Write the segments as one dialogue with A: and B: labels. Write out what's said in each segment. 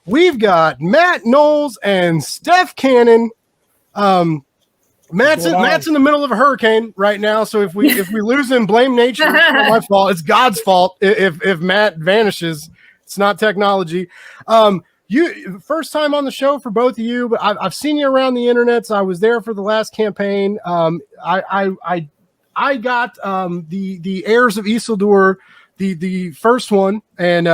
A: we've got Matt Knowles and Steph Cannon. Matt's in the middle of a hurricane right now, so if we lose him, blame nature. It's not my fault. It's God's fault if Matt vanishes. It's not technology. You first time on the show for both of you, but I've seen you around the internet. So I was there for the last campaign. I got the Heirs of Isildur, the first one, and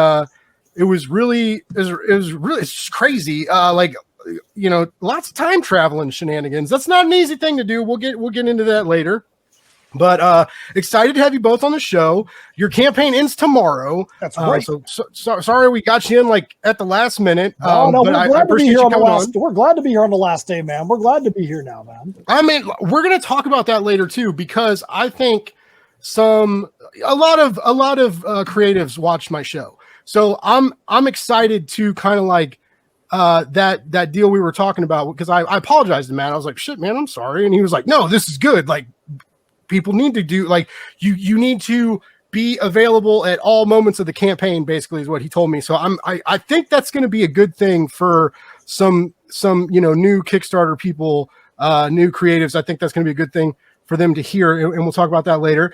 A: it was really it's crazy. Lots of time traveling shenanigans. That's not an easy thing to do. We'll get into that later. But excited to have you both on the show. Your campaign ends tomorrow.
B: That's right.
A: So sorry we got you in like at the last minute.
B: No, we're glad to be here on the last. We're glad to be here on the last day, man. We're glad to be here now, man.
A: I mean, we're gonna talk about that later too, because I think a lot of creatives watch my show. So I'm excited to kind of like that deal we were talking about, because I apologized to Matt. I was like, shit, man, I'm sorry. And he was like, no, this is good. Like, people need to do, like, you need to be available at all moments of the campaign, basically, is what he told me. So I think that's going to be a good thing for some new Kickstarter people, new creatives. I think that's going to be a good thing for them to hear, and we'll talk about that later.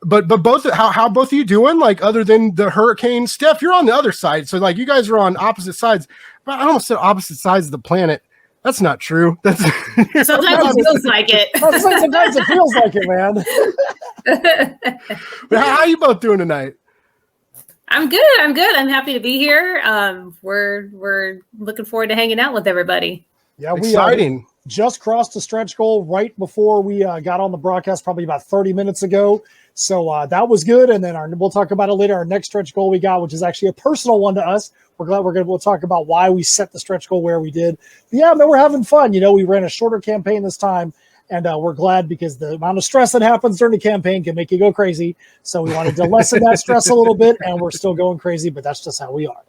A: But both, how both of you doing? Like, other than the hurricane, Steph, you're on the other side, so like you guys are on opposite sides. But I almost said opposite sides of the planet. That's not true. That's
C: sometimes it feels like it.
B: Sometimes it feels like it, man.
A: But how are you both doing tonight?
C: I'm good. I'm happy to be here. We're looking forward to hanging out with everybody.
B: Yeah,
A: exciting.
B: Just crossed the stretch goal right before we got on the broadcast, probably about 30 minutes ago. So that was good. And then we'll talk about it later. Our next stretch goal we got, which is actually a personal one to us. We're glad we'll talk about why we set the stretch goal where we did. But yeah, man, we're having fun. We ran a shorter campaign this time, and we're glad, because the amount of stress that happens during the campaign can make you go crazy. So we wanted to lessen that stress a little bit, and we're still going crazy, but that's just how we are.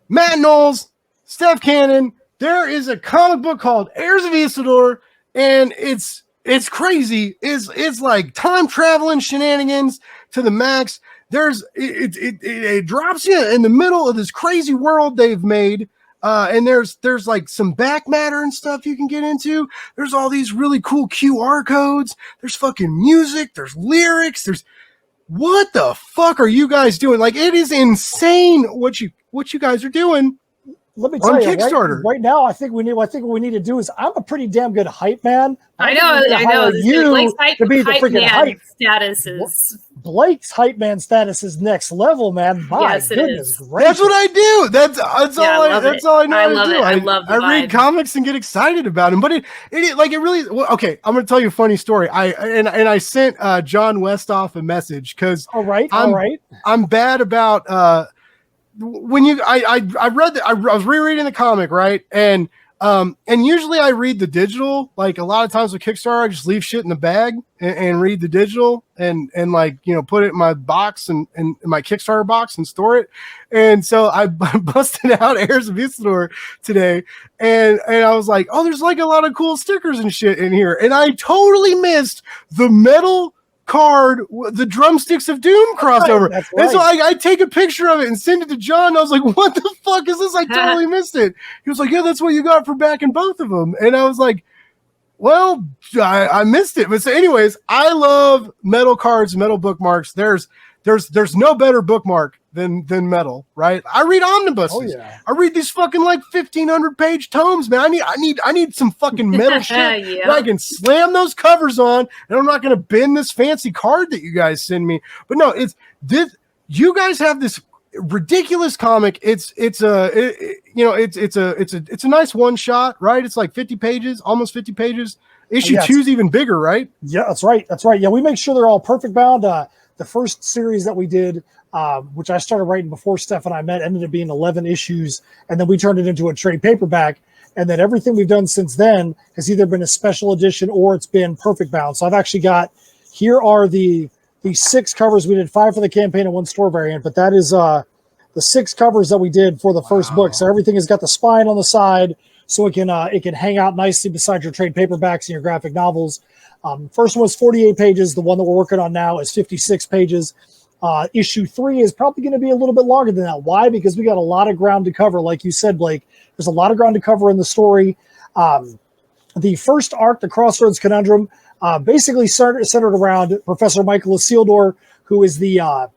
A: Matt Knowles, Steph Cannon, there is a comic book called Heirs of Isildur, and it's crazy. It's like time traveling shenanigans to the max. It drops you in the middle of this crazy world they've made, and there's like some back matter and stuff you can get into. There's all these really cool QR codes. There's fucking music. There's lyrics. What the fuck are you guys doing? Like, it is insane what you guys are doing.
B: Let me tell you,
A: Kickstarter.
B: Right now, I think what we need to do is, I'm a pretty damn good hype man.
C: I know.
B: You to be the freaking hype
C: status is.
B: Blake's hype man status is next level, man. My goodness gracious.
A: That's what I do. That's all I know how to do.
C: I love the
A: I read comics and get excited about them. But it really. Okay, I'm going to tell you a funny story. I sent John Westhoff a message, because
B: all right.
A: I'm bad about when I read I was rereading the comic, right, and usually I read the digital. Like, a lot of times with Kickstarter, I just leave shit in the bag and read the digital and like, put it in my box and in my Kickstarter box and store it. And so I busted out Heirs of Isildur today, and I was like, oh, there's like a lot of cool stickers and shit in here, and I totally missed the metal card, the Drumsticks of Doom crossover. Right. And so I take a picture of it and send it to John. And I was like, what the fuck is this? I totally missed it. He was like, yeah, that's what you got for backing both of them. And I was like, well, I missed it. But so anyways, I love metal cards, metal bookmarks. There's no better bookmark than metal, right? I read omnibuses. Oh, yeah. I read these fucking like 1,500 page tomes, man. I need some fucking metal shit. Yeah. I can slam those covers on, and I'm not going to bend this fancy card that you guys send me. But no, it's this. You guys have this ridiculous comic. It's a nice one shot, right? It's like 50 pages, almost 50 pages. Issue 2's even bigger, right?
B: Yeah, that's right. Yeah, we make sure they're all perfect bound. The first series that we did, which I started writing before Steph and I met, ended up being 11 issues, and then we turned it into a trade paperback. And then everything we've done since then has either been a special edition or it's been perfect bound. So I've actually got, here are the 6 covers. We did 5 for the campaign and 1 store variant, but that is the 6 covers that we did for the first book. So everything has got the spine on the side, so it can hang out nicely beside your trade paperbacks and your graphic novels. First one was 48 pages. The one that we're working on now is 56 pages. Issue 3 is probably going to be a little bit longer than that. Why? Because we got a lot of ground to cover. Like you said, Blake, there's a lot of ground to cover in the story. The first arc, the Crossroads Conundrum, basically centered around Professor Michael Isildur, who is the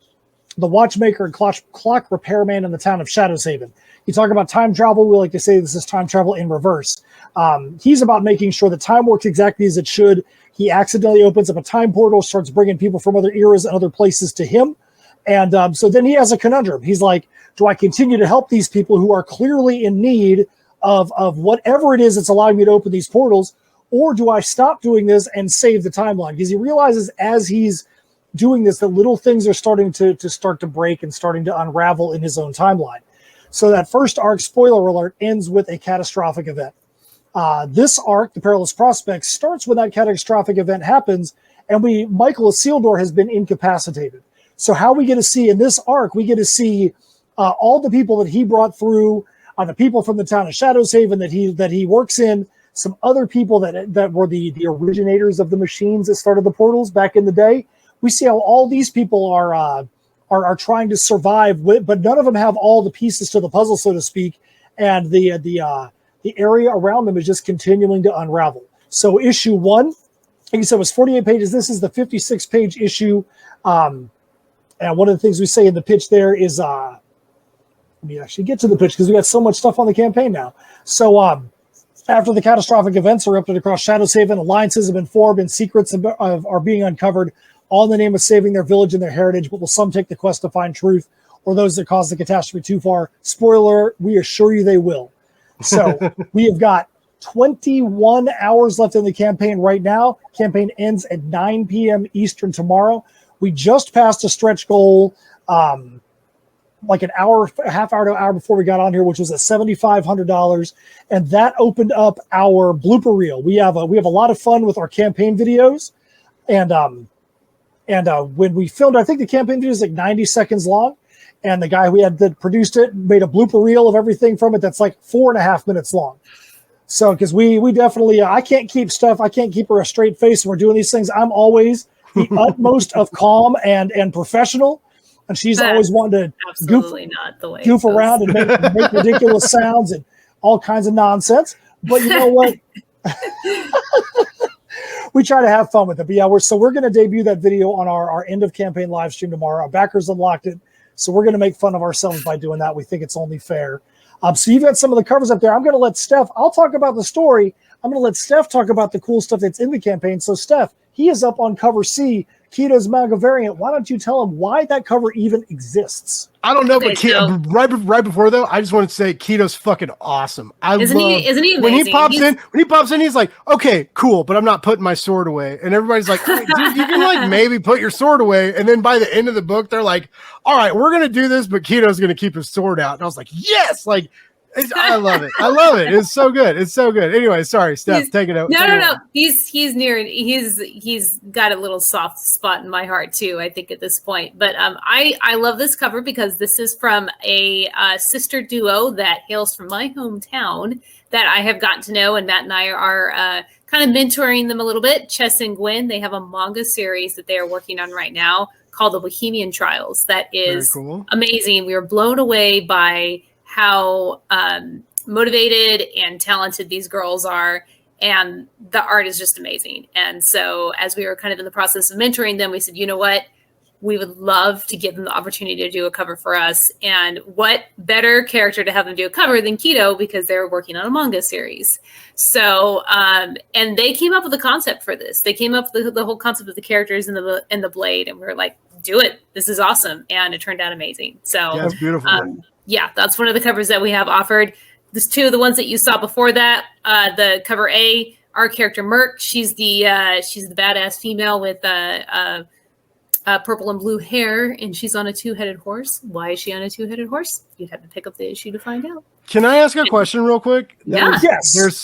B: watchmaker and clock repairman in the town of Shadowshaven. You talk about time travel. We like to say this is time travel in reverse. He's about making sure that time works exactly as it should. He accidentally opens up a time portal, starts bringing people from other eras and other places to him. And so then he has a conundrum. He's like, do I continue to help these people who are clearly in need of whatever it is that's allowing me to open these portals, or do I stop doing this and save the timeline? Because he realizes as he's doing this that little things are starting to break and starting to unravel in his own timeline. So that first arc, spoiler alert, ends with a catastrophic event. This arc, The Perilous Prospects, starts when that catastrophic event happens, and Michael Isildur has been incapacitated. So how we get to see in this arc, we get to see all the people that he brought through, the people from the town of Shadowshaven that he works in, some other people that were the originators of the machines that started the portals back in the day. We see how all these people are trying to survive, but none of them have all the pieces to the puzzle, so to speak, and the area around them is just continuing to unravel. So issue 1, like you said, was 48 pages. This is the 56-page issue. And one of the things we say in the pitch there is, let me actually get to the pitch because we got so much stuff on the campaign now. So after the catastrophic events erupted across Shadowshaven, alliances have been formed and secrets are being uncovered, all in the name of saving their village and their heritage. But will some take the quest to find truth, or those that caused the catastrophe too far? Spoiler, we assure you they will. So we have got 21 hours left in the campaign right now. Campaign ends at 9 p.m. Eastern tomorrow. We just passed a stretch goal like an hour, a half hour to an hour before we got on here, which was at $7,500. And that opened up our blooper reel. We have a lot of fun with our campaign videos. And when we filmed, I think the campaign video is like 90 seconds long. And the guy we had that produced it made a blooper reel of everything from it that's like 4.5 minutes long. So, because we definitely, I can't keep her a straight face when we're doing these things. I'm always the utmost of calm and professional. And she's always wanting to goof around and make ridiculous sounds and all kinds of nonsense. But you know what? We try to have fun with it. But yeah, we're going to debut that video on our end of campaign live stream tomorrow. Our backers unlocked it. So we're going to make fun of ourselves by doing that. We think it's only fair. So you've got some of the covers up there. I'm going to let Steph, I'll talk about the story. I'm going to let Steph talk about the cool stuff that's in the campaign. So Steph, he is up on cover C, Keto's manga variant. Why don't you tell him why that cover even exists?
A: I don't know, but right before though, I just want to say Keto's fucking awesome. Isn't he amazing? When he pops in, he's like, okay, cool, but I'm not putting my sword away. And everybody's like, dude, you can like maybe put your sword away. And then by the end of the book, they're like, all right, we're gonna do this, but Keto's gonna keep his sword out. And I was like, yes, like I love it. I love it. It's so good. It's so good. Anyway, sorry, Steph, take it out.
C: No. He's got a little soft spot in my heart too, I think, at this point. But I love this cover because this is from a sister duo that hails from my hometown that I have gotten to know, and Matt and I are kind of mentoring them a little bit. Chess and Gwen, they have a manga series that they are working on right now called The Bohemian Trials. That is amazing. We were blown away by how motivated and talented these girls are, and the art is just amazing. And so as we were kind of in the process of mentoring them, we said, you know what, we would love to give them the opportunity to do a cover for us. And what better character to have them do a cover than Keto, because they're working on a manga series. So and they came up with the concept for this. They came up with the whole concept of the characters and the blade, and we were like, do it, this is awesome. And it turned out amazing. So
A: yeah, it's beautiful.
C: Yeah, that's one of the covers that we have offered. There's two of the ones that you saw before that. The cover A, our character Merc. She's the badass female with purple and blue hair, and she's on a two-headed horse. Why is she on a two-headed horse? You'd have to pick up the issue to find out.
A: Can I ask a question real quick?
C: Yeah.
B: Yes.
A: There's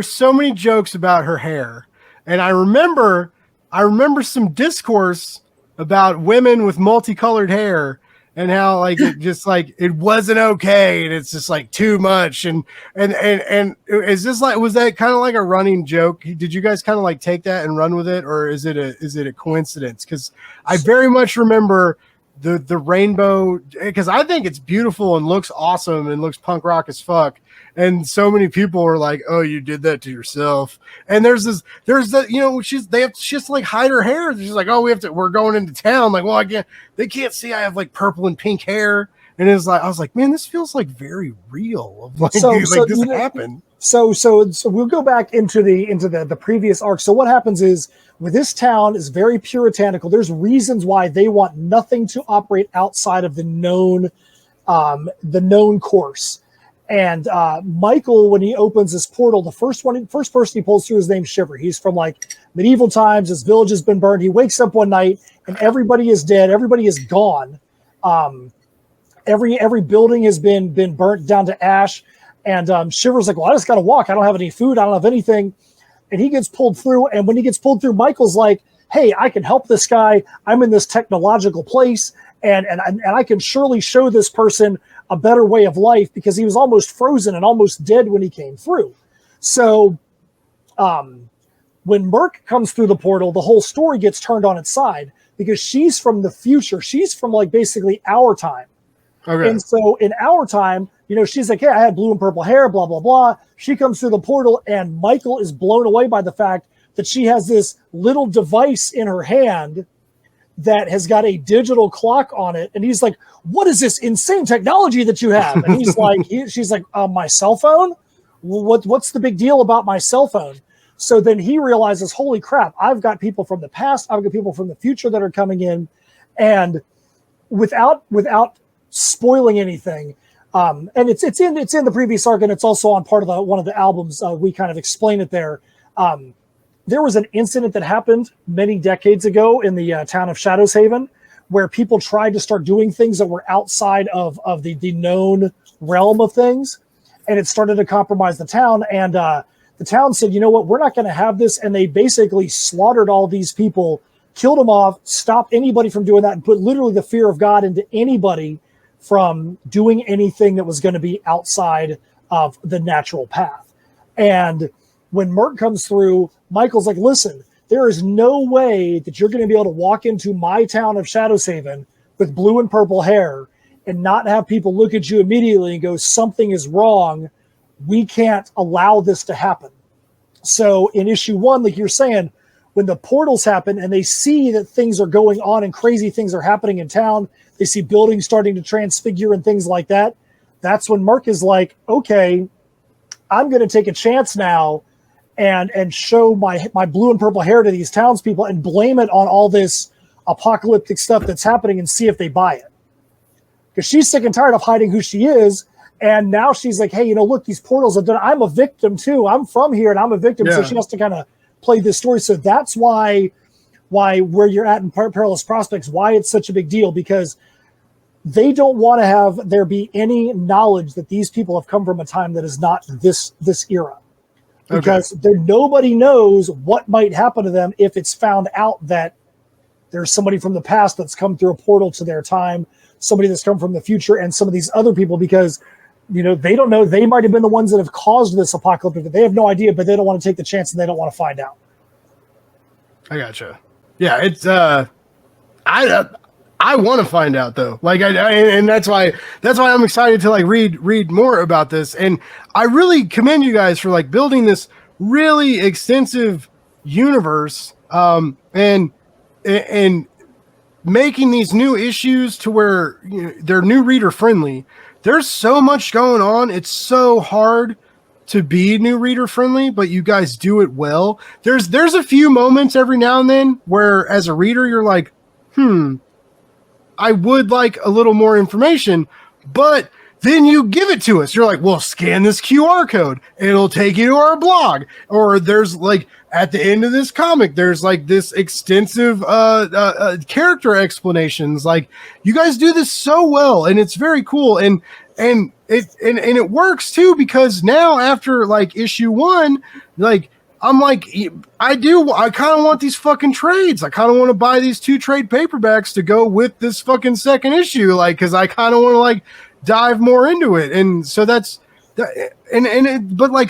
A: so many jokes about her hair, and I remember some discourse about women with multicolored hair. And how like it just like it wasn't okay, and it's just like too much, and is this like, was that kind of like a running joke? Did you guys kind of like take that and run with it, or is it a coincidence? Because I very much remember the rainbow, because I think it's beautiful and looks awesome and looks punk rock as fuck. And so many people are like, "Oh, you did that to yourself." And there's that, you know, she has to like hide her hair. She's like, "Oh, we're going into town." Like, well, they can't see I have like purple and pink hair. And it's like, I was like, man, this feels like very real. Like, this happened.
B: So we'll go back into the previous arc. So what happens is, with this town is very puritanical. There's reasons why they want nothing to operate outside of the known course. And Michael, when he opens this portal, the first person he pulls through is named Shiver. He's from like medieval times. His village has been burned. He wakes up one night and everybody is dead. Everybody is gone. Every building has been burnt down to ash. And Shiver's like, well, I just got to walk. I don't have any food. I don't have anything. And he gets pulled through. And when he gets pulled through, Michael's like, hey, I can help this guy. I'm in this technological place. And I can surely show this person a better way of life, because he was almost frozen and almost dead when he came through. So when Merc comes through the portal, the whole story gets turned on its side, because she's from the future. She's from like basically our time. Okay. And so in our time, you know, she's like, hey, I had blue and purple hair, blah, blah, blah. She comes through the portal and Michael is blown away by the fact that she has this little device in her hand that has got a digital clock on it. And he's like, what is this insane technology that you have? And he's like, she's like, my cell phone? What's the big deal about my cell phone? So then he realizes, holy crap, I've got people from the past, I've got people from the future that are coming in. And without spoiling anything, and it's in the previous arc, and it's also on part of one of the albums. We kind of explain it there. There was an incident that happened many decades ago in the town of Shadows Haven, where people tried to start doing things that were outside of the known realm of things, and it started to compromise the town. And the town said, you know what, we're not going to have this. And they basically slaughtered all these people, killed them off, stopped anybody from doing that, and put literally the fear of God into anybody from doing anything that was going to be outside of the natural path. And when Merc comes through, Michael's like, listen, there is no way that you're going to be able to walk into my town of Shadows Haven with blue and purple hair and not have people look at you immediately and go, something is wrong. We can't allow this to happen. So in issue 1, like you're saying, when the portals happen and they see that things are going on and crazy things are happening in town, they see buildings starting to transfigure and things like that. That's when Merc is like, okay, I'm going to take a chance now and show my blue and purple hair to these townspeople and blame it on all this apocalyptic stuff that's happening and see if they buy it. Because she's sick and tired of hiding who she is. And now she's like, hey, you know, look, these portals have done, I'm a victim too. I'm from here and I'm a victim. Yeah. So she has to kind of play this story. So that's why where you're at in Perilous Prospects, why it's such a big deal, because they don't want to have there be any knowledge that these people have come from a time that is not this era. Because nobody knows what might happen to them if it's found out that there's somebody from the past that's come through a portal to their time, somebody that's come from the future, and some of these other people, because, you know, they don't know. They might have been the ones that have caused this apocalypse. They have no idea, but they don't want to take the chance and they don't want to find out.
A: I gotcha. Yeah, it's I want to find out though. Like and that's why I'm excited to like read more about this. And I really commend you guys for like building this really extensive universe and making these new issues to where, you know, they're new reader friendly. There's so much going on. It's so hard to be new reader friendly, but you guys do it well. There's a few moments every now and then where as a reader you're like, I would like a little more information, but then you give it to us. You're like, well, scan this QR code. It'll take you to our blog. Or there's like at the end of this comic, there's like this extensive character explanations. Like you guys do this so well, and it's very cool. And it works too, because now after like issue 1, like I'm like, I kind of want these fucking trades. I kind of want to buy these 2 trade paperbacks to go with this fucking second issue. Like, cause I kind of want to like dive more into it. And so but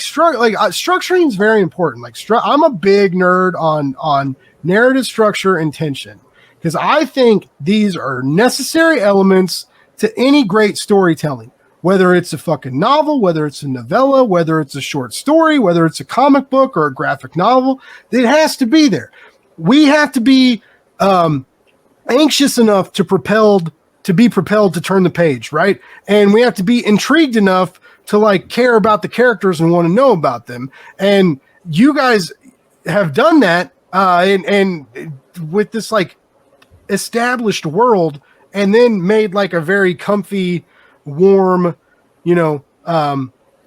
A: structuring is very important. Like I'm a big nerd on narrative structure and tension. because I think these are necessary elements to any great storytelling, whether it's a fucking novel, whether it's a novella, whether it's a short story, whether it's a comic book or a graphic novel. It has to be there. We have to be anxious enough to be propelled to turn the page, right? And we have to be intrigued enough to like care about the characters and want to know about them. And you guys have done that, and with this like established world, and then made like a very comfy, warm,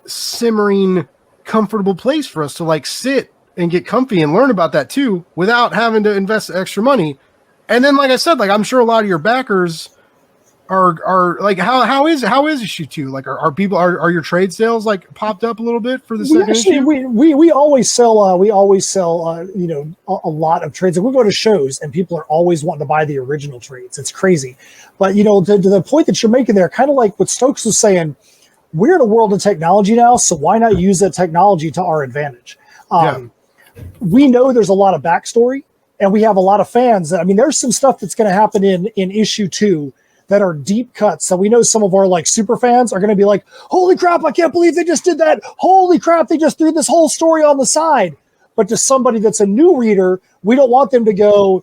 A: simmering, comfortable place for us to like sit and get comfy and learn about that too, without having to invest extra money. And then, like I said, like I'm sure a lot of your backers are like, how is issue 2? Like, are your trade sales like popped up a little bit for the second issue?
B: We always sell a lot of trades. We go to shows and people are always wanting to buy the original trades. It's crazy, but to the point that you're making there, kind of like what Stokes was saying, we're in a world of technology now, so why not use that technology to our advantage? We know there's a lot of backstory. And we have a lot of fans. I mean, there's some stuff that's going to happen in issue 2 that are deep cuts. So we know some of our like super fans are going to be like, holy crap, I can't believe they just did that. Holy crap, they just threw this whole story on the side. But to somebody that's a new reader, we don't want them to go,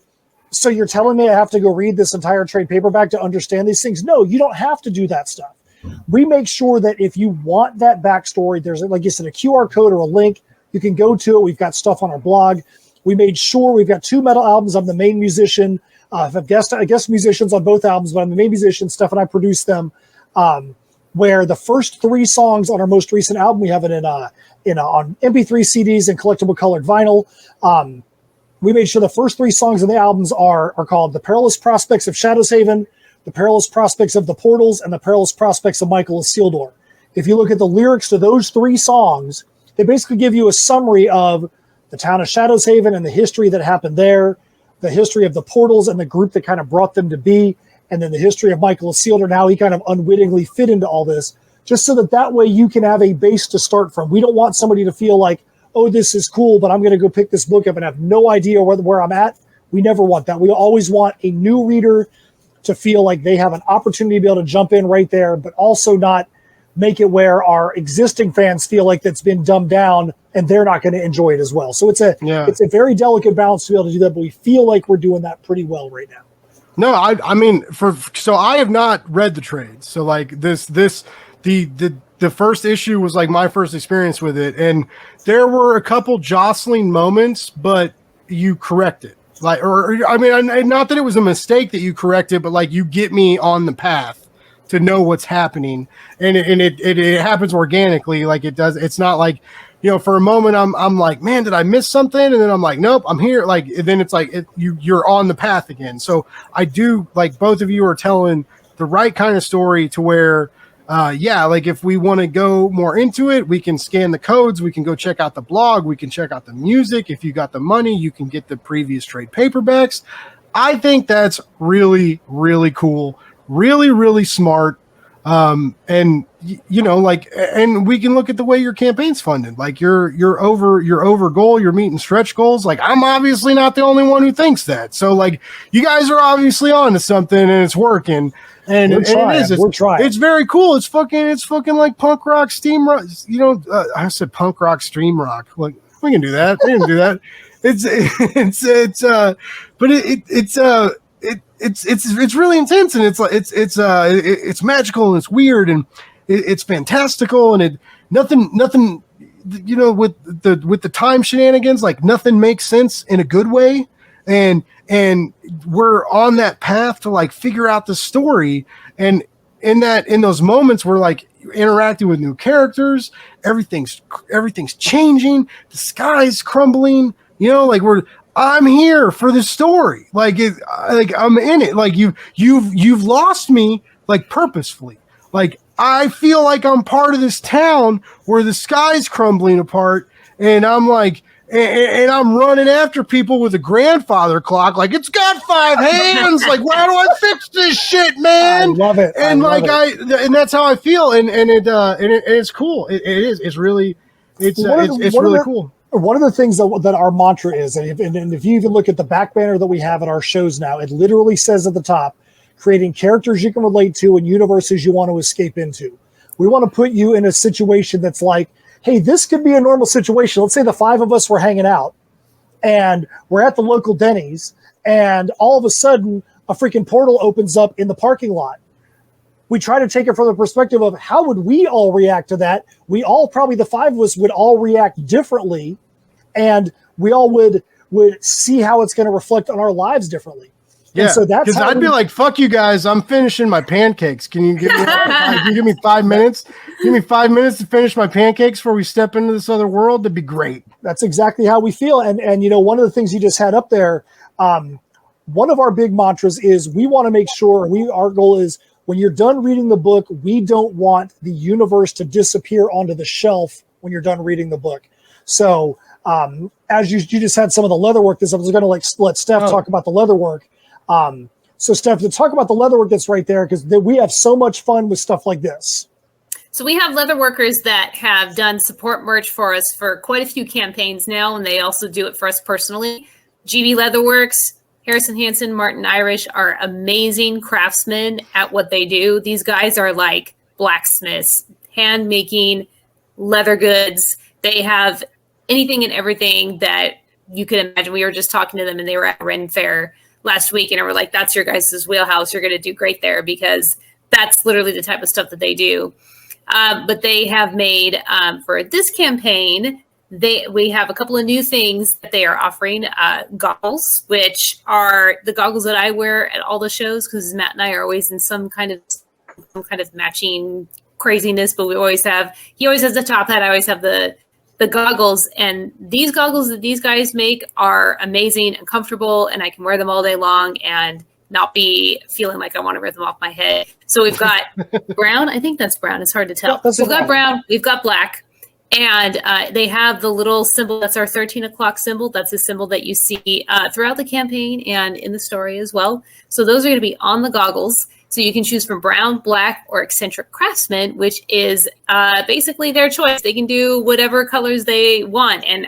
B: so you're telling me I have to go read this entire trade paperback to understand these things? No, you don't have to do that stuff. We make sure that if you want that backstory, there's, like you said, a QR code or a link. You can go to it. We've got stuff on our blog. We made sure we've got 2 metal albums. I'm the main musician. I've guest musicians on both albums, but I'm the main musician. Steph and I produced them. Where the first 3 songs on our most recent album, we have it on MP3 CDs and collectible colored vinyl. We made sure the first 3 songs in the albums are called "The Perilous Prospects of Shadow's Haven," "The Perilous Prospects of the Portals," and "The Perilous Prospects of Michael Isildur." If you look at the lyrics to those 3 songs, they basically give you a summary of the town of Shadow's Haven and the history that happened there, the history of the portals and the group that kind of brought them to be, and then the history of Michael Isildur and how he kind of unwittingly fit into all this, just so that way you can have a base to start from. We don't want somebody to feel like, oh, this is cool, but I'm going to go pick this book up and have no idea where I'm at. We never want that. We always want a new reader to feel like they have an opportunity to be able to jump in right there, but also not make it where our existing fans feel like that's been dumbed down and they're not going to enjoy it as well. So it's a very delicate balance to be able to do that, but we feel like we're doing that pretty well right now.
A: No, I mean, so I have not read the trades. So like the first issue was like my first experience with it, and there were a couple jostling moments, but you correct it. Like, or I mean, not that it was a mistake that you corrected, but like you get me on the path to know what's happening, and it happens organically. Like it does. It's not like, for a moment I'm like, man, did I miss something? And then I'm like, nope, I'm here. Like, and then it's like you're on the path again. So I do, like, both of you are telling the right kind of story to where, like if we want to go more into it, we can scan the codes, we can go check out the blog, we can check out the music. If you got the money, you can get the previous trade paperbacks. I think that's really, really cool. Really, really smart. And and we can look at the way your campaign's funded. Like you're over goal, you're meeting stretch goals. Like, I'm obviously not the only one who thinks that. So like, you guys are obviously on to something and it's working. And we're trying. It's very cool. It's fucking like punk rock, steam rock. I said punk rock, stream rock. Like, we can do that. We can do that. It's really intense, and it's magical, and it's weird, and it's fantastical, and nothing with the time shenanigans, like nothing makes sense in a good way, and we're on that path to like figure out the story, and in those moments we're like interacting with new characters, everything's changing, the sky's crumbling, I'm here for the story. Like I'm in it. Like you've lost me, like, purposefully. Like, I feel like I'm part of this town where the sky's crumbling apart, and I'm like, and I'm running after people with a grandfather clock. Like, it's got 5 hands. Like, why do I fix this shit, man?
B: I love it.
A: And and that's how I feel. And it's cool. It's really, it's really cool.
B: One of the things that our mantra is, and if you even look at the back banner that we have at our shows now, it literally says at the top, creating characters you can relate to and universes you want to escape into. We want to put you in a situation that's like, hey, this could be a normal situation. Let's say the 5 of us were hanging out and we're at the local Denny's and all of a sudden a freaking portal opens up in the parking lot. We try to take it from the perspective of how would we all react to that? We all, probably the 5 of us, would all react differently, and we all would see how it's going to reflect on our lives differently.
A: Yeah,
B: and so that's
A: because I'd be like, "Fuck you guys! I'm finishing my pancakes. Can you give me 5 minutes? Give me 5 minutes to finish my pancakes before we step into this other world. That'd be great."
B: That's exactly how we feel. And you know, one of the things you just had up there, one of our big mantras is we want to make sure our goal is when you're done reading the book, we don't want the universe to disappear onto the shelf when you're done reading the book. So as you just had some of the leather work, I was going to let Steph talk about the leather work. So Steph, to talk about the leather work that's right there, because we have so much fun with stuff like this.
C: So we have leather workers that have done support merch for us for quite a few campaigns now, and they also do it for us personally. GB Leatherworks, Harrison Hansen, Martin Irish are amazing craftsmen at what they do. These guys are like blacksmiths, hand making leather goods. They have anything and everything that you could imagine. We were just talking to them and they were at Ren Fair last week and we're like, that's your guys' wheelhouse. You're going to do great there because that's literally the type of stuff that they do. But they have made for this campaign, we have a couple of new things that they are offering. Goggles, which are the goggles that I wear at all the shows because Matt and I are always in some kind of matching craziness. But he always has the top hat. I always have the goggles, and these goggles that these guys make are amazing and comfortable, and I can wear them all day long and not be feeling like I want to rip them off my head. So we've got brown. I think that's brown. It's hard to tell. We've got brown. We've got black. And they have the little symbol. That's our 13 o'clock symbol. That's a symbol that you see throughout the campaign and in the story as well. So those are going to be on the goggles. So you can choose from brown, black, or eccentric craftsman, which is basically their choice. They can do whatever colors they want. And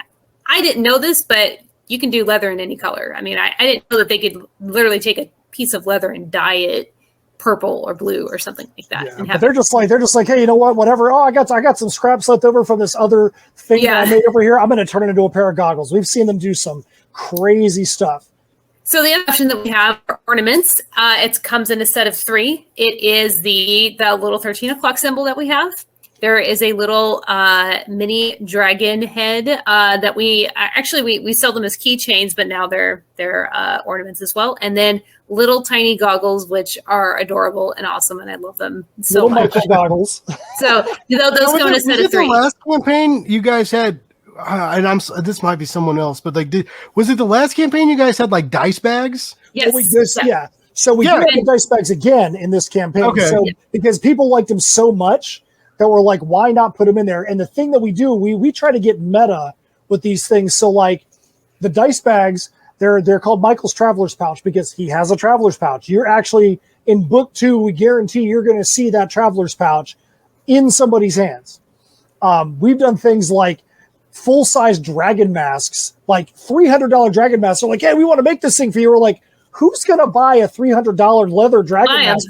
C: I didn't know this, but you can do leather in any color. I mean, I didn't know that they could literally take a piece of leather and dye it purple or blue or something like that.
B: Yeah, but they're just like, hey, you know what? Whatever. Oh, I got some scraps left over from this other thing that I made over here. I'm going to turn it into a pair of goggles. We've seen them do some crazy stuff.
C: So the other option that we have are ornaments. It comes in a set of 3. It is the little 13 o'clock symbol that we have. There is a little mini dragon head that we sell them as keychains, but now they're ornaments as well. And then little tiny goggles, which are adorable and awesome, and I love them so much.
B: Goggles.
C: So those come in a set of 3.
A: The last campaign you guys had, and this might be someone else, but was it the last campaign you guys had like dice bags?
C: Yes.
B: So we do have the dice bags again in this campaign. Okay. So because people liked them so much that we're like, why not put them in there? And the thing that we do, we try to get meta with these things. So like the dice bags, they're called Michael's Traveler's Pouch because he has a Traveler's Pouch. You're actually in book 2, we guarantee you're going to see that Traveler's Pouch in somebody's hands. We've done things like full-size dragon masks, like $300 dragon masks. They're like, hey, we want to make this thing for you. We're like, who's going to buy a $300 leather dragon mask?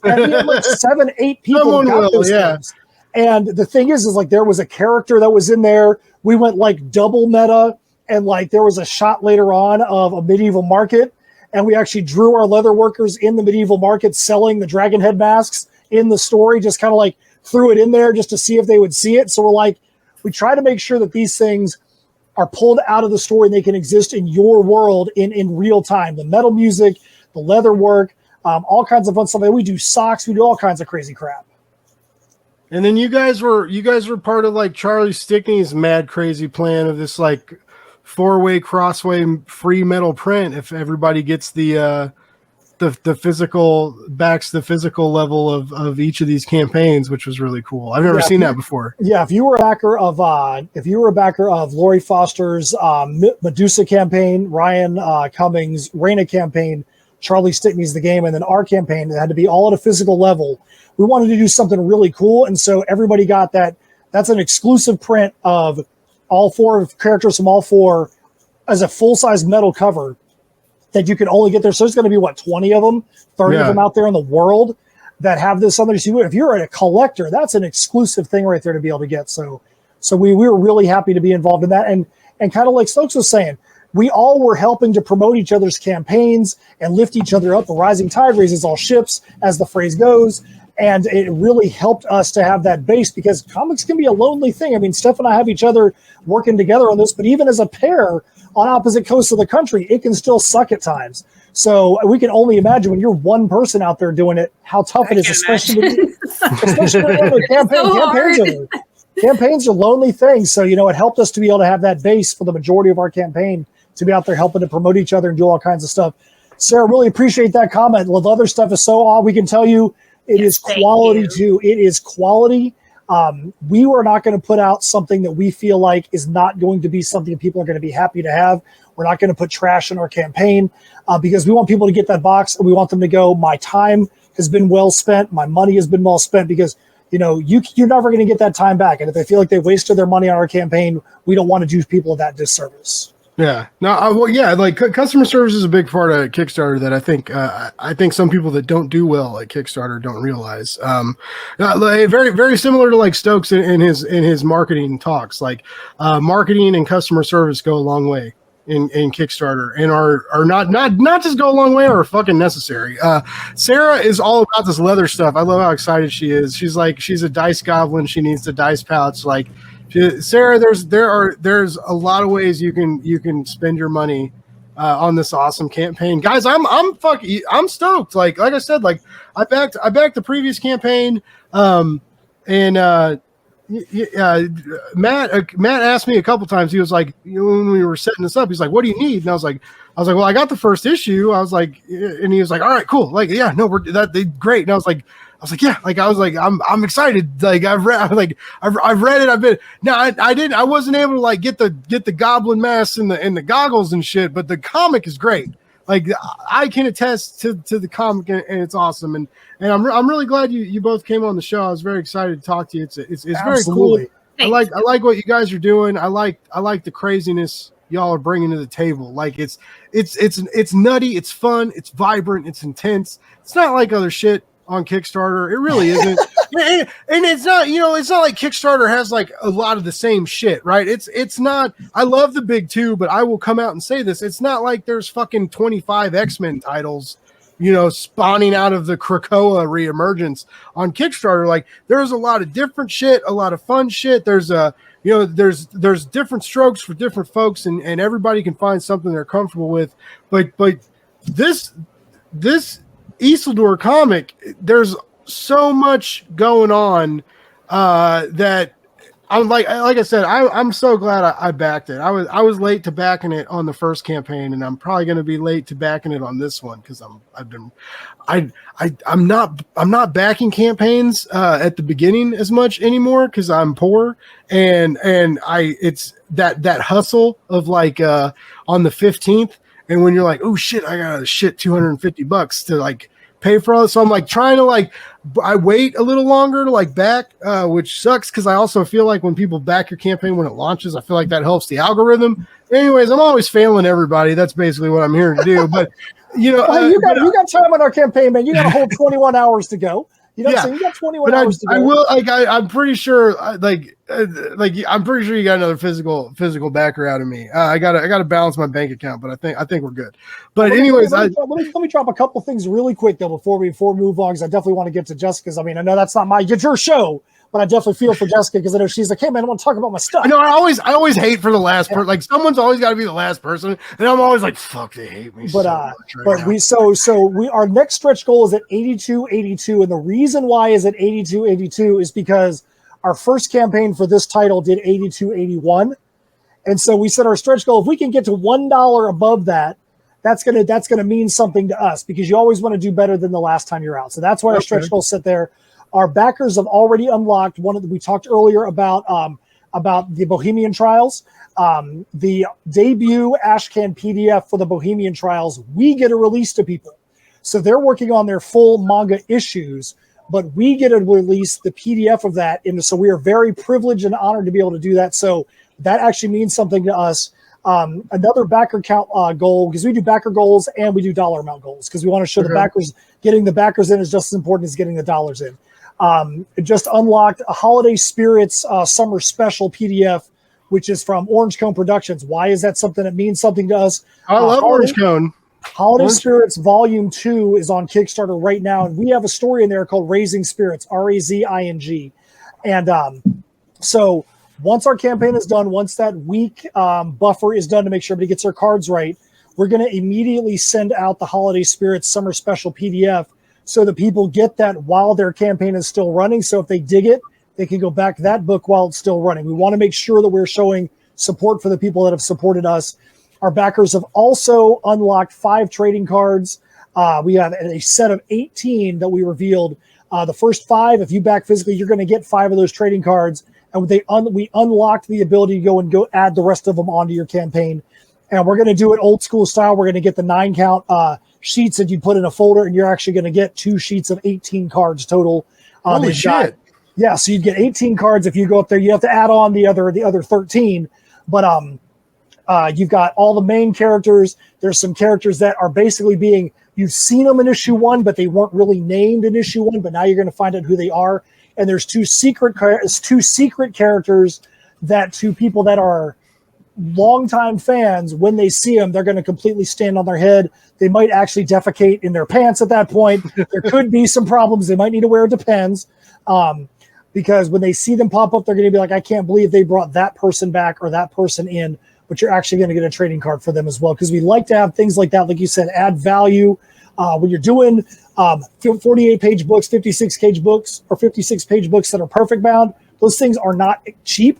B: And we had like 7, 8 people got those things. And the thing is like there was a character that was in there. We went like double meta, and like there was a shot later on of a medieval market, and we actually drew our leather workers in the medieval market selling the dragon head masks in the story, just kind of like threw it in there just to see if they would see it. So we're like, we try to make sure that these things are pulled out of the story and they can exist in your world in real time. The metal music, the leather work, all kinds of fun stuff. We do socks. We do all kinds of crazy crap.
A: And then you guys were part of like Charlie Stickney's mad crazy plan of this like 4-way crossway free metal print if everybody gets the physical backs the physical level of each of these campaigns, which was really cool. I've never seen that before. Yeah,
B: if you were a backer of Lori Foster's Medusa campaign, Ryan Cummings' Raina campaign, Charlie Stickney's The Game, and then our campaign, it had to be all at a physical level. We wanted to do something really cool, and so everybody got that. That's an exclusive print of all 4 characters from all 4 as a full-size metal cover that you can only get there. So there's going to be, 20 of them, 30 of them out there in the world that have this on there. So if you're a collector, that's an exclusive thing right there to be able to get. So we were really happy to be involved in that. And kind of like Stokes was saying, we all were helping to promote each other's campaigns and lift each other up. A rising tide raises all ships, as the phrase goes. And it really helped us to have that base, because comics can be a lonely thing. I mean, Steph and I have each other working together on this, but even as a pair on opposite coasts of the country, it can still suck at times. So we can only imagine when you're one person out there doing it, how tough it is, especially with campaigns. Campaigns are lonely things. So, it helped us to be able to have that base for the majority of our campaign, to be out there helping to promote each other and do all kinds of stuff. Sarah, really appreciate that comment. The other stuff is so odd. We can tell you it is quality too. It is quality. We were not going to put out something that we feel like is not going to be something people are going to be happy to have. We're not going to put trash in our campaign because we want people to get that box, and we want them to go, my time has been well spent. My money has been well spent, because you're never going to get that time back. And if they feel like they wasted their money on our campaign, we don't want to do people that disservice.
A: Yeah, no, like customer service is a big part of Kickstarter that I think some people that don't do well at Kickstarter don't realize. Very, very similar to like Stokes in his marketing talks. Like marketing and customer service go a long way in Kickstarter, and are not just go a long way, are fucking necessary. Sarah is all about this leather stuff. I love how excited she is. She's a dice goblin. She needs the dice pouch. Like, Sarah, there's a lot of ways you can spend your money on this awesome campaign, guys. I'm stoked. Like I said, like I backed the previous campaign, and Matt asked me a couple times. He was like, when we were setting this up, he's like, "What do you need?" And I was like, "Well, I got the first issue." I was like, and he was like, "All right, cool. Like, yeah, no, they great." And I was like, yeah, like I'm excited. Like I've read it. I wasn't able to like get the goblin mask and the goggles and shit, but the comic is great. Like I can attest to the comic, and it's awesome. And I'm really glad you both came on the show. I was very excited to talk to you. It's very cool. I like what you guys are doing. I like the craziness y'all are bringing to the table. Like it's nutty, it's fun, it's vibrant, it's intense. It's not like other shit on Kickstarter. It really isn't. And it's not, it's not like Kickstarter has like a lot of the same shit, right? It's not, I love the big two, but I will come out and say this. It's not like there's fucking 25 X-Men titles, spawning out of the Krakoa reemergence on Kickstarter. Like there's a lot of different shit, a lot of fun shit. There's there's different strokes for different folks, and everybody can find something they're comfortable with. But this Isildur comic, there's so much going on that I'm like I said, I'm so glad I backed it. I was late to backing it on the first campaign, and I'm probably going to be late to backing it on this one, because I'm not backing campaigns at the beginning as much anymore, because I'm poor, and it's that hustle of like on the 15th. And when you're like, oh shit, I got a shit $250 to like pay for all this. So I'm like trying to like, I wait a little longer to like back, which sucks, because I also feel like when people back your campaign when it launches, I feel like that helps the algorithm. Anyways, I'm always failing everybody. That's basically what I'm here to do. But you got time on our campaign, man. You got a whole 21 hours to go. You know what I'm saying? You got 21 hours to go. I will. Like I'm pretty sure. I'm pretty sure you got another physical backer out of me. I gotta balance my bank account, but I think we're good. But anyways, let me drop a couple things really quick though before we move on, because I definitely want to get to Jessica's. I mean, I know that's not your show, but I definitely feel for Jessica, because I know she's like, hey man, I want to talk about my stuff. No, I always hate for the last person. Like someone's always got to be the last person, and I'm always like, fuck, they hate me. But our next stretch goal is at 8282, and the reason why is at 8282 is because our first campaign for this title did 8281, and so we set our stretch goal. If we can get to $1 above that, that's gonna mean something to us, because you always want to do better than the last time you're out. So that's why our stretch goal set there. Our backers have already unlocked we talked earlier about the Bohemian Trials. The debut Ashcan PDF for the Bohemian Trials, we get a release to people. So they're working on their full manga issues, but we get to release the PDF of that. And so we are very privileged and honored to be able to do that. So
B: that actually means something to us. Another backer count goal, because we do backer goals and we do dollar amount goals, because we want to show the backers, getting the backers in is just as important as getting the dollars in. It just unlocked a Holiday Spirits Summer Special PDF, which is from Orange Cone Productions. Why is that something that means something to us?
A: I love Orange Cone.
B: Holiday Spirits Volume 2 is on Kickstarter right now, and we have a story in there called Raising Spirits, Razing. And so once our campaign is done, once that week buffer is done to make sure everybody gets their cards right, we're going to immediately send out the Holiday Spirits Summer Special PDF so that people get that while their campaign is still running. So if they dig it, they can go back to that book while it's still running. We want to make sure that we're showing support for the people that have supported us. Our backers have also unlocked 5 trading cards. We have a set of 18 that we revealed. The first 5, if you back physically, you're going to get 5 of those trading cards. And we unlocked the ability to go add the rest of them onto your campaign. And we're going to do it old school style. We're going to get the 9 count sheets that you put in a folder, and you're actually going to get 2 sheets of 18 cards total.
A: Holy shit.
B: So you'd get 18 cards if you go up there. You have to add on the other 13. But you've got all the main characters. There's some characters that are basically you've seen them in issue 1, but they weren't really named in issue 1, but now you're going to find out who they are. And there's 2 secret characters that to people that are longtime fans, when they see them, they're going to completely stand on their head. They might actually defecate in their pants at that point. There could be some problems. They might need to wear Depends. Because when they see them pop up, they're going to be like, I can't believe they brought that person back or that person in. But you're actually going to get a trading card for them as well, because we like to have things like that, like you said, add value. When you're doing 48-page books, 56-page books, or 56-page books that are perfect bound, those things are not cheap.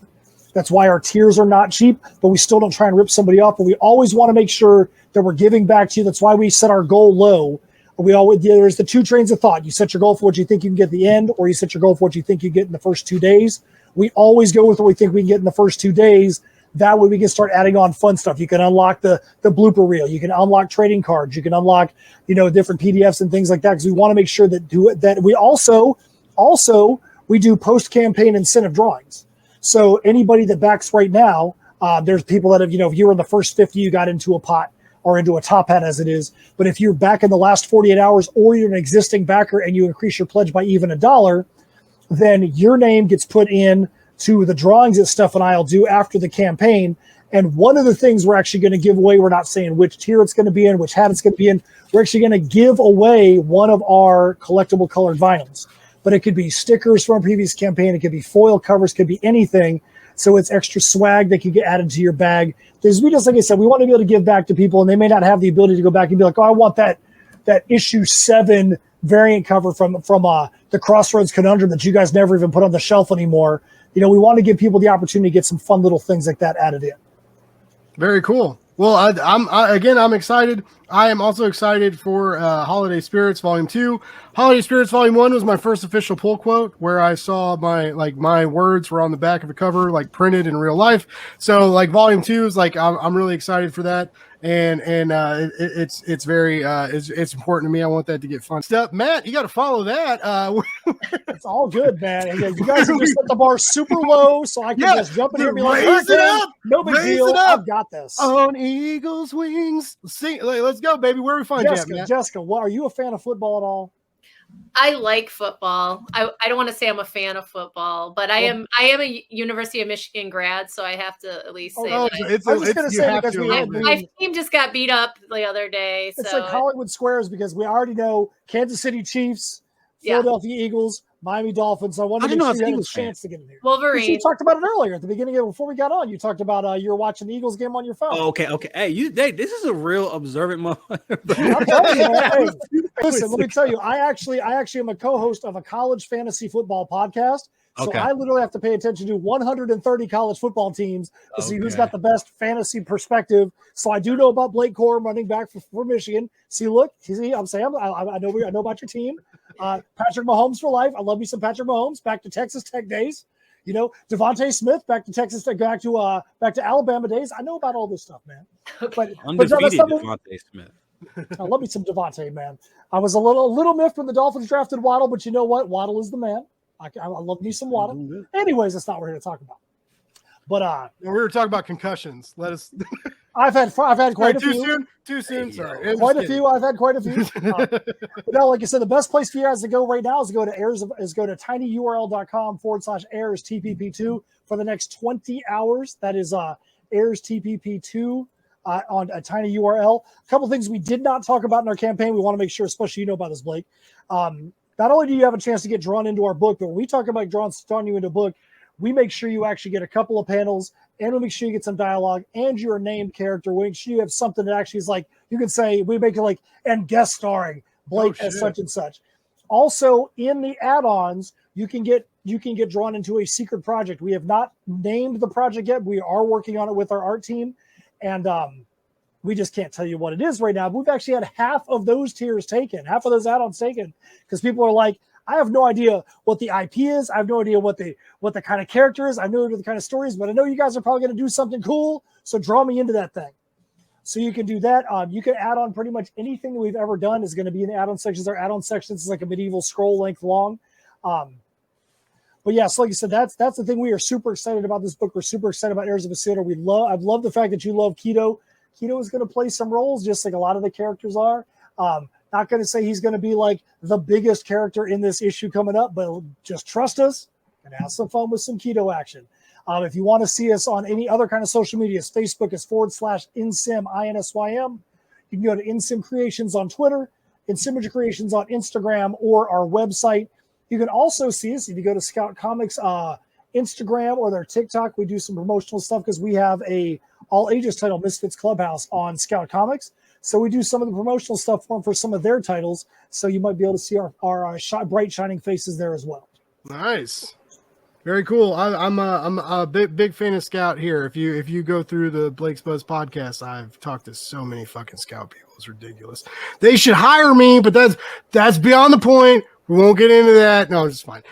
B: That's why our tiers are not cheap, but we still don't try and rip somebody off. But we always want to make sure that we're giving back to you. That's why we set our goal low. There's the 2 trains of thought. You set your goal for what you think you can get at the end, or you set your goal for what you think you get in the first 2 days. We always go with what we think we can get in the first 2 days. That way we can start adding on fun stuff. You can unlock the blooper reel. You can unlock trading cards. You can unlock, different PDFs and things like that, because we want to make sure that we also we do post-campaign incentive drawings. So anybody that backs right now, there's people that have, if you were in the first 50, you got into a pot or into a top hat as it is. But if you're back in the last 48 hours, or you're an existing backer and you increase your pledge by even $1, then your name gets put in to the drawings that Steph and I will do after the campaign. And one of the things we're actually going to give away, we're not saying which tier it's going to be in, which hat it's going to be in. We're actually going to give away one of our collectible colored vinyls. But it could be stickers from a previous campaign. It could be foil covers, could be anything. So it's extra swag that can get added to your bag. We just, like I said, we want to be able to give back to people, and they may not have the ability to go back and be like, oh, I want that issue 7 variant cover from the Crossroads Conundrum that you guys never even put on the shelf anymore. We want to give people the opportunity to get some fun little things like that added in.
A: Very cool. Well, I'm excited. I am also excited for Holiday Spirits Volume 2. Holiday Spirits Volume 1 was my first official pull quote, where I saw my words were on the back of the cover, printed in real life. So Volume 2 is I'm really excited for that. And it's very it's important to me. I want that to get fun stuff. Matt, you got to follow that.
B: It's all good, man. And you guys have just set the bar super low, so I can just jump in here and be like,
A: raise it up,
B: no big deal. I've got this.
A: On eagle's wings. Let's go, baby. Where are we find
B: Jessica, are you a fan of football at all?
D: I like football. I don't want to say I'm a fan of football, but I am a University of Michigan grad, so I have to at least say that.
B: I was just going to say, because
D: my team just got beat up the other day.
B: It's like Hollywood Squares, because we already know Kansas City Chiefs, Philadelphia Eagles, Miami Dolphins. So I wanted to make sure you had a chance to get in here.
D: Wolverine.
B: You talked about it earlier at the beginning before we got on. You talked about you were watching the Eagles game on your phone.
E: Oh, okay. Hey, this is a real observant moment.
B: I'm telling you, man. Hey, listen, let me tell you, I actually am a co-host of a college fantasy football podcast. So I literally have to pay attention to 130 college football teams to see who's got the best fantasy perspective. So I do know about Blake Corum, running back for Michigan. See, I'm saying I know about your team. Patrick Mahomes for life. I love me some Patrick Mahomes. Back to Texas Tech days. Devontae Smith back to Texas Tech, back to Alabama days. I know about all this stuff, man. But
E: undefeated Devontae Smith.
B: I love me some Devontae, man. I was a little miffed when the Dolphins drafted Waddle, but you know what? Waddle is the man. I love me some Waddle. Anyways, that's not what we're here to talk about. But
A: we were talking about concussions. Let us.
B: I've had quite a few.
A: Too soon. Sorry.
B: Quite a few. I've had quite a few. But no, like I said, the best place for you guys to go right now is go to tinyurl.com/heirs TPP2 for the next 20 hours. That is heirs TPP2 on a tiny URL. A couple things we did not talk about in our campaign. We want to make sure, especially you know about this, Blake. Not only do you have a chance to get drawn into our book, but when we talk about drawing you into a book, we make sure you actually get a couple of panels, and we make sure you get some dialogue, and you're a named character. We make sure you have something that actually is like, you can say, we make it like, and guest starring Blake as such and such. Also, in the add-ons, you can get drawn into a secret project. We have not named the project yet. We are working on it with our art team, and we just can't tell you what it is right now. But we've actually had half of those tiers taken, half of those add-ons taken, because people are like, I have no idea what the IP is. I have no idea what the kind of character is. I have no idea the kind of stories, but I know you guys are probably going to do something cool. So draw me into that thing. So you can do that. You can add on pretty much anything that we've ever done is going to be in the add-on sections. Our add-on sections is like a medieval scroll length long. But yeah, so like I said, that's the thing. We are super excited about this book. We're super excited about Heirs of Isildur. I love the fact that you love Keto. Keto is going to play some roles just like a lot of the characters are. Not going to say he's going to be like the biggest character in this issue coming up, but just trust us and have some fun with some Keto action. If you want to see us on any other kind of social media, Facebook is /InSim, INSYM. You can go to InSim Creations on Twitter, InSimager Creations on Instagram, or our website. You can also see us if you go to Scout Comics Instagram or their TikTok. We do some promotional stuff because we have a all ages title, Misfits Clubhouse, on Scout Comics. So we do some of the promotional stuff for them for some of their titles. So you might be able to see our bright shining faces there as well.
A: Nice. Very cool. I'm a big fan of Scout here. If you go through the Blake's Buzz podcast, I've talked to so many fucking Scout people. It's ridiculous. They should hire me, but that's beyond the point. We won't get into that. No, it's fine.